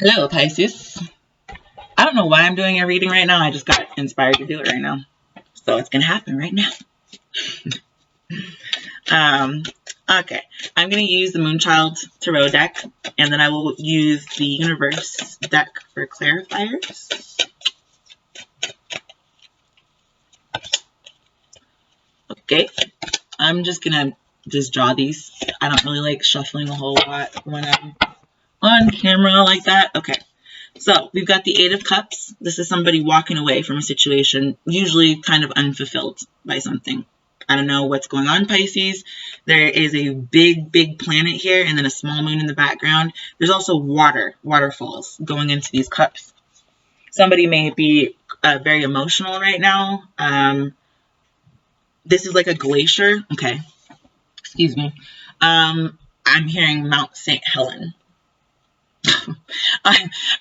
Hello, Pisces. I don't know why I'm doing a reading right now. I just got inspired to do it right now. So it's going to happen right now. Okay. I'm going to use the Moonchild Tarot deck, and then I will use the Universe deck for clarifiers. Okay. I'm just going to just draw these. I don't really like shuffling a whole lot when I'm on camera like that. Okay. So we've got the Eight of Cups. This is somebody walking away from a situation, usually kind of unfulfilled by something. I don't know what's going on, Pisces. There is a big, big planet here and then a small moon in the background. There's also waterfalls going into these cups. Somebody may be very emotional right now. This is like a glacier. Okay. Excuse me. I'm hearing Mount St. Helen.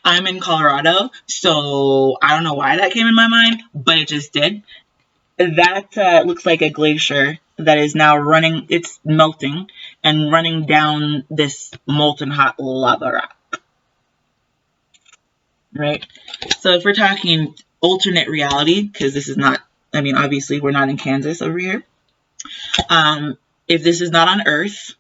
I'm in Colorado, so I don't know why that came in my mind, but it just did. That looks like a glacier that is now running, it's melting and running down this molten hot lava rock. Right? So if we're talking alternate reality, because this is not, I mean, obviously we're not in Kansas over here. If this is not on Earth,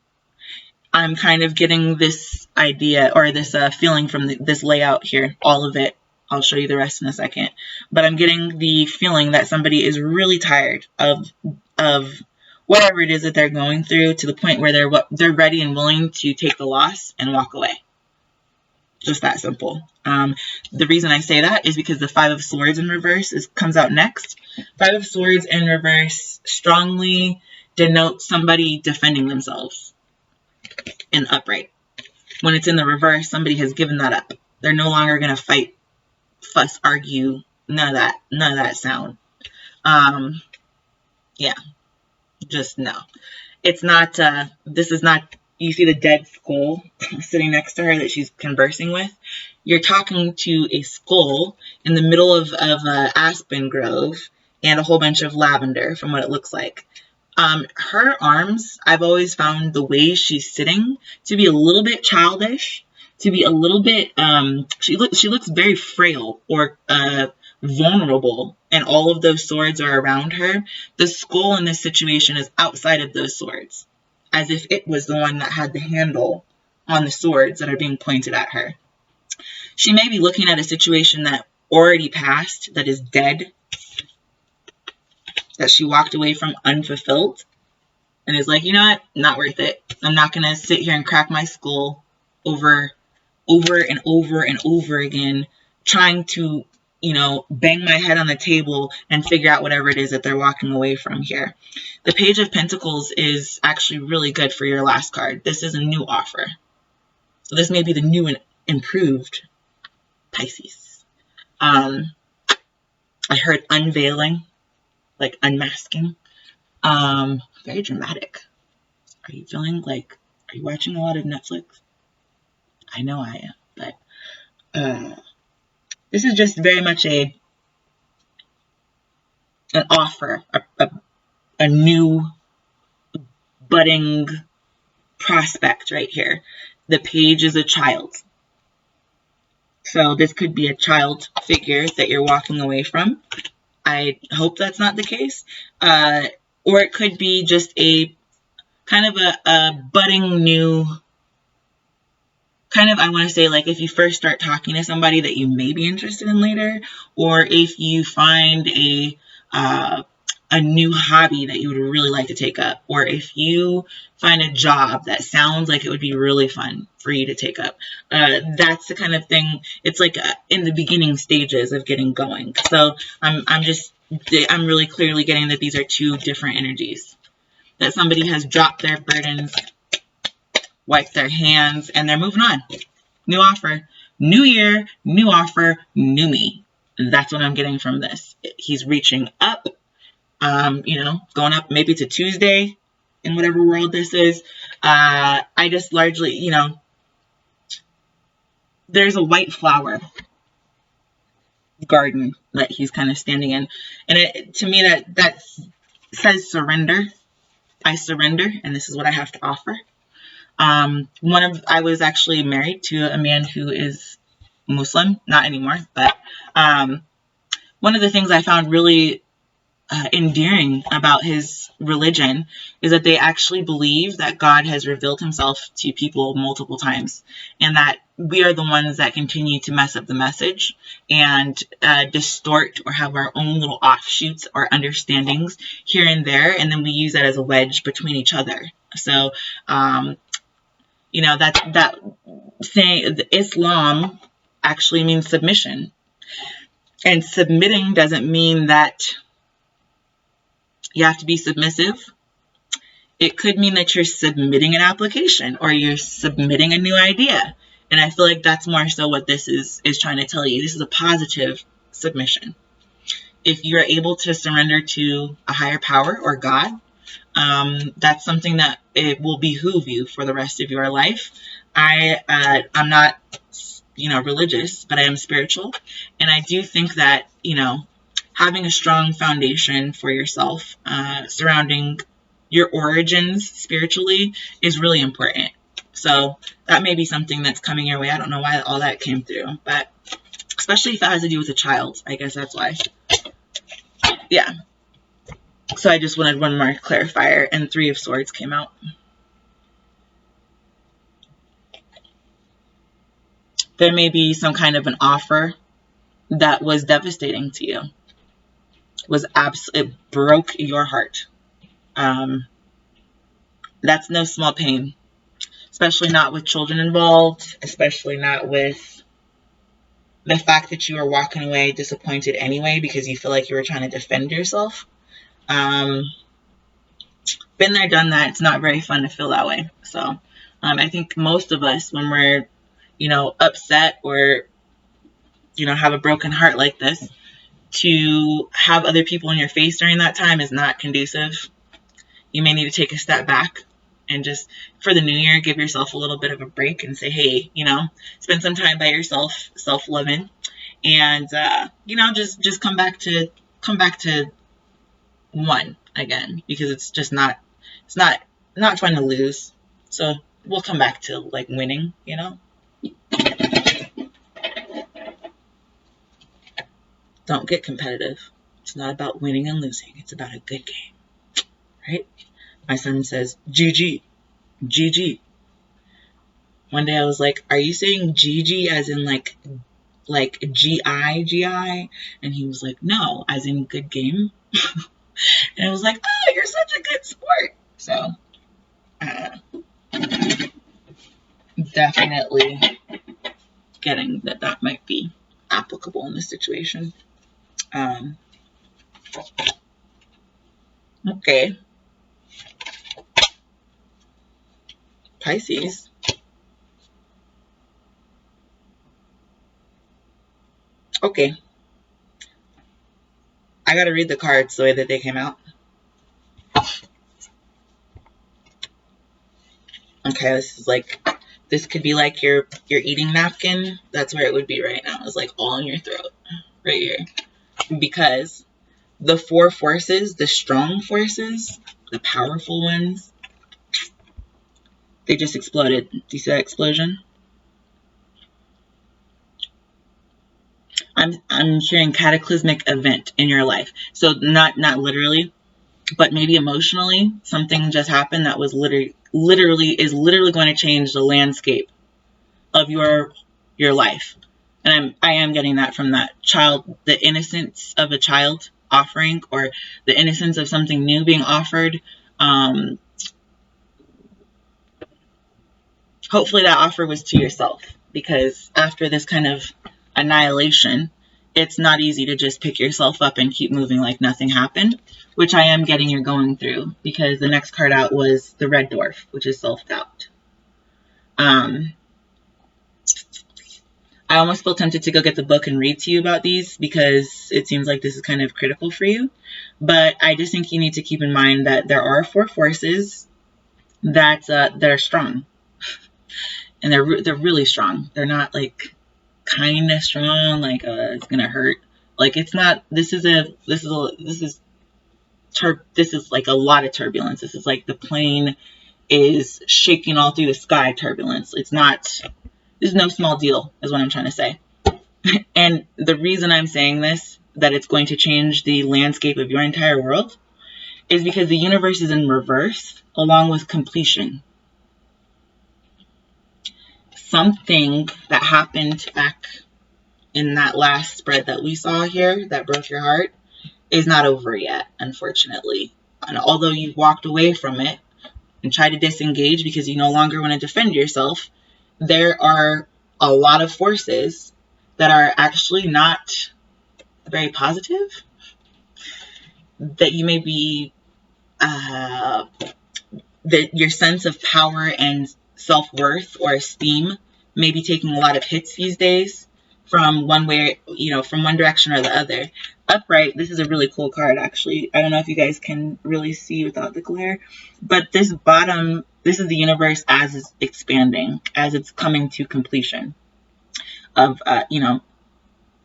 I'm kind of getting this idea or this feeling from this layout here, all of it. I'll show you the rest in a second. But I'm getting the feeling that somebody is really tired of whatever it is that they're going through, to the point where they're ready and willing to take the loss and walk away. Just that simple. The reason I say that is because the Five of Swords in reverse comes out next. Five of Swords in reverse strongly denotes somebody defending themselves in upright. When it's in the reverse, somebody has given that up. They're no longer going to fight, fuss, argue, none of that sound. Yeah, just no. It's not, this is not, you see the dead skull sitting next to her that she's conversing with? You're talking to a skull in the middle of aspen grove and a whole bunch of lavender from what it looks like. Her arms, I've always found the way she's sitting to be a little bit childish, to be a little bit, she looks very frail or vulnerable, and all of those swords are around her. The skull in this situation is outside of those swords, as if it was the one that had the handle on the swords that are being pointed at her. She may be looking at a situation that already passed, that is dead, that she walked away from unfulfilled, and is like, you know what, not worth it. I'm not going to sit here and crack my skull over and over again, trying to, you know, bang my head on the table and figure out whatever it is that they're walking away from here. The Page of Pentacles is actually really good for your last card. This is a new offer. So this may be the new and improved Pisces. I heard unveiling, like unmasking. Very dramatic. Are you feeling like, are you watching a lot of Netflix? I know I am, but this is just very much an offer, a new budding prospect right here. The Page is a child. So this could be a child figure that you're walking away from. I hope that's not the case. Or it could be just a kind of a budding new, kind of, I want to say, like if you first start talking to somebody that you may be interested in later, or if you find a new hobby that you would really like to take up, or if you find a job that sounds like it would be really fun for you to take up. That's the kind of thing, it's like in the beginning stages of getting going. So I'm really clearly getting that these are two different energies. That somebody has dropped their burdens, wiped their hands, and they're moving on. New offer, new year, new offer, new me. That's what I'm getting from this. He's reaching up, you know, going up maybe to Tuesday in whatever world this is. I just largely, you know, there's a white flower garden that he's kind of standing in. And to me, that says surrender. I surrender, and this is what I have to offer. I was actually married to a man who is Muslim, not anymore, but one of the things I found really endearing about his religion is that they actually believe that God has revealed himself to people multiple times, and that we are the ones that continue to mess up the message and distort or have our own little offshoots or understandings here and there, and then we use that as a wedge between each other. So that saying Islam actually means submission, and submitting doesn't mean that you have to be submissive. It could mean that you're submitting an application or you're submitting a new idea. And I feel like that's more so what this is trying to tell you. This is a positive submission. If you're able to surrender to a higher power or God, that's something that it will behoove you for the rest of your life. I'm not, religious, but I am spiritual. And I do think that, having a strong foundation for yourself surrounding your origins spiritually is really important. So that may be something that's coming your way. I don't know why all that came through, but especially if it has to do with a child, I guess that's why. Yeah. So I just wanted one more clarifier, and 3 of Swords came out. There may be some kind of an offer that was devastating to you. It broke your heart. That's no small pain, especially not with children involved, especially not with the fact that you were walking away disappointed anyway because you feel like you were trying to defend yourself. Been there, done that. It's not very fun to feel that way. So I think most of us, when we're, upset or, have a broken heart like this, to have other people in your face during that time is not conducive. You may need to take a step back and just, for the new year, give yourself a little bit of a break and say, hey, spend some time by yourself, self-loving, and, just come back to one again, because it's just not fun to lose. So we'll come back to like winning, Don't get competitive. It's not about winning and losing. It's about a good game, right? My son says, GG, GG. One day I was like, are you saying GG as in like G-I? And he was like, no, as in good game. And I was like, oh, you're such a good sport. So, definitely getting that might be applicable in this situation. Okay. Pisces. Okay. I gotta read the cards the way that they came out. Okay, this could be like your eating napkin. That's where it would be right now. It's like all in your throat, right here. Because the 4 forces, the strong forces, the powerful ones, they just exploded. Do you see that explosion? I'm hearing cataclysmic event in your life. So not literally, but maybe emotionally, something just happened that was literally going to change the landscape of your life. And I am getting that from that child, the innocence of a child offering, or the innocence of something new being offered. Hopefully that offer was to yourself, because after this kind of annihilation, it's not easy to just pick yourself up and keep moving like nothing happened, which I am getting you're going through, because the next card out was the Red Dwarf, which is self-doubt. I almost feel tempted to go get the book and read to you about these, because it seems like this is kind of critical for you. But I just think you need to keep in mind that there are 4 forces that are strong, and they're really strong. They're not like kind of strong, like it's gonna hurt. Like, it's not. This is like a lot of turbulence. This is like the plane is shaking all through the sky turbulence. It's not. This is no small deal, is what I'm trying to say. And the reason I'm saying this, that it's going to change the landscape of your entire world, is because the universe is in reverse along with completion. Something that happened back in that last spread that we saw here that broke your heart is not over yet, unfortunately. And although you walked away from it and tried to disengage because you no longer want to defend yourself, there are a lot of forces that are actually not very positive, that you may be, that your sense of power and self-worth or esteem may be taking a lot of hits these days from one way, from one direction or the other. Upright, this is a really cool card, actually. I don't know if you guys can really see without the glare, but this bottom, this is the universe as it's expanding, as it's coming to completion of,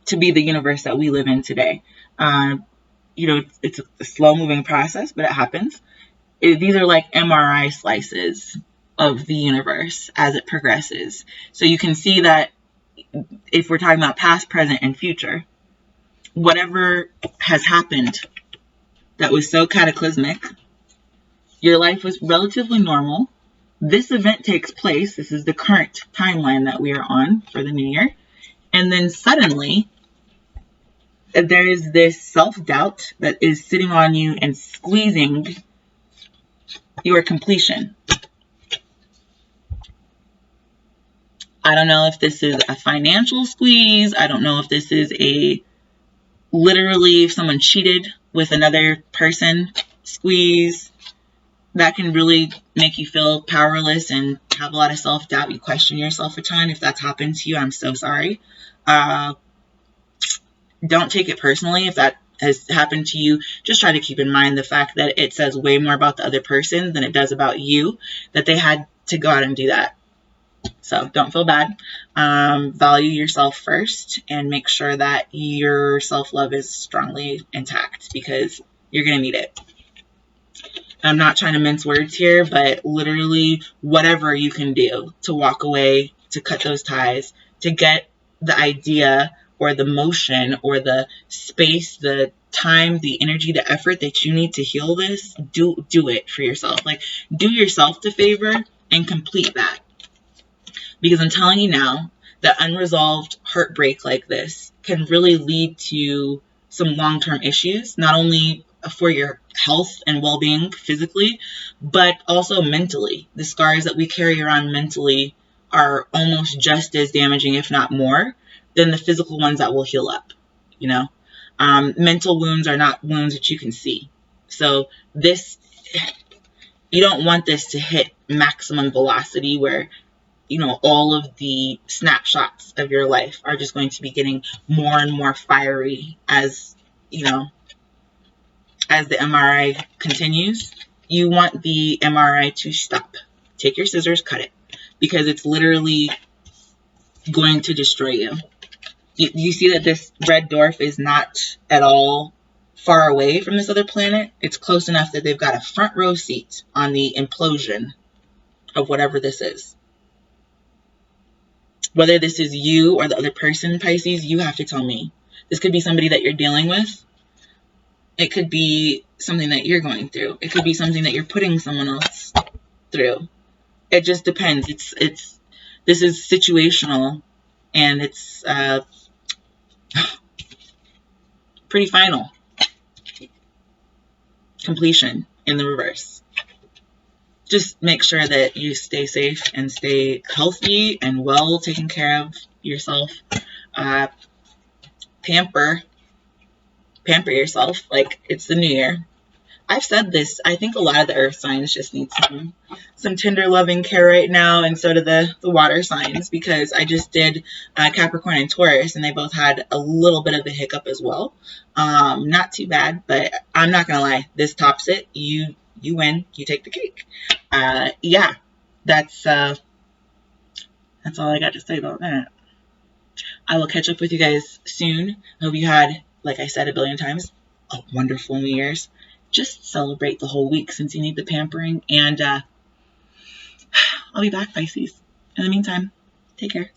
to be the universe that we live in today. It's a slow-moving process, but it happens. These are like MRI slices of the universe as it progresses. So you can see that if we're talking about past, present, and future, whatever has happened that was so cataclysmic, your life was relatively normal. This event takes place. This is the current timeline that we are on for the new year. And then suddenly, there is this self-doubt that is sitting on you and squeezing your completion. I don't know if this is a financial squeeze. I don't know if this is literally if someone cheated with another person squeeze. That can really make you feel powerless and have a lot of self-doubt. You question yourself a ton. If that's happened to you, I'm so sorry. Don't take it personally if that has happened to you. Just try to keep in mind the fact that it says way more about the other person than it does about you, that they had to go out and do that. So don't feel bad. Value yourself first and make sure that your self-love is strongly intact, because you're going to need it. I'm not trying to mince words here, but literally whatever you can do to walk away, to cut those ties, to get the idea or the motion or the space, the time, the energy, the effort that you need to heal this, do it for yourself. Like, do yourself the favor and complete that. Because I'm telling you now that unresolved heartbreak like this can really lead to some long-term issues, not only for your health and well-being physically, but also mentally. The scars that we carry around mentally are almost just as damaging, if not more, than the physical ones that will heal up. Mental wounds are not wounds that you can see. So you don't want this to hit maximum velocity where all of the snapshots of your life are just going to be getting more and more fiery as the MRI continues. You want the MRI to stop. Take your scissors, cut it, because it's literally going to destroy you. You see that this red dwarf is not at all far away from this other planet. It's close enough that they've got a front row seat on the implosion of whatever this is. Whether this is you or the other person, Pisces, you have to tell me. This could be somebody that you're dealing with. It could be something that you're going through. It could be something that you're putting someone else through. It just depends. This is situational, and it's pretty final. Completion in the reverse. Just make sure that you stay safe and stay healthy and well taken care of yourself. Pamper yourself like it's the new year. I've said this. I think a lot of the earth signs just need some tender loving care right now, and so do the water signs, because I just did Capricorn and Taurus, and they both had a little bit of a hiccup as well. Not too bad, but I'm not gonna lie, this tops it. You win. You take the cake. Yeah, that's all I got to say about that. I will catch up with you guys soon. I hope you had, like I said a billion times, a wonderful New Year's. Just celebrate the whole week since you need the pampering. And I'll be back, Pisces. In the meantime, take care.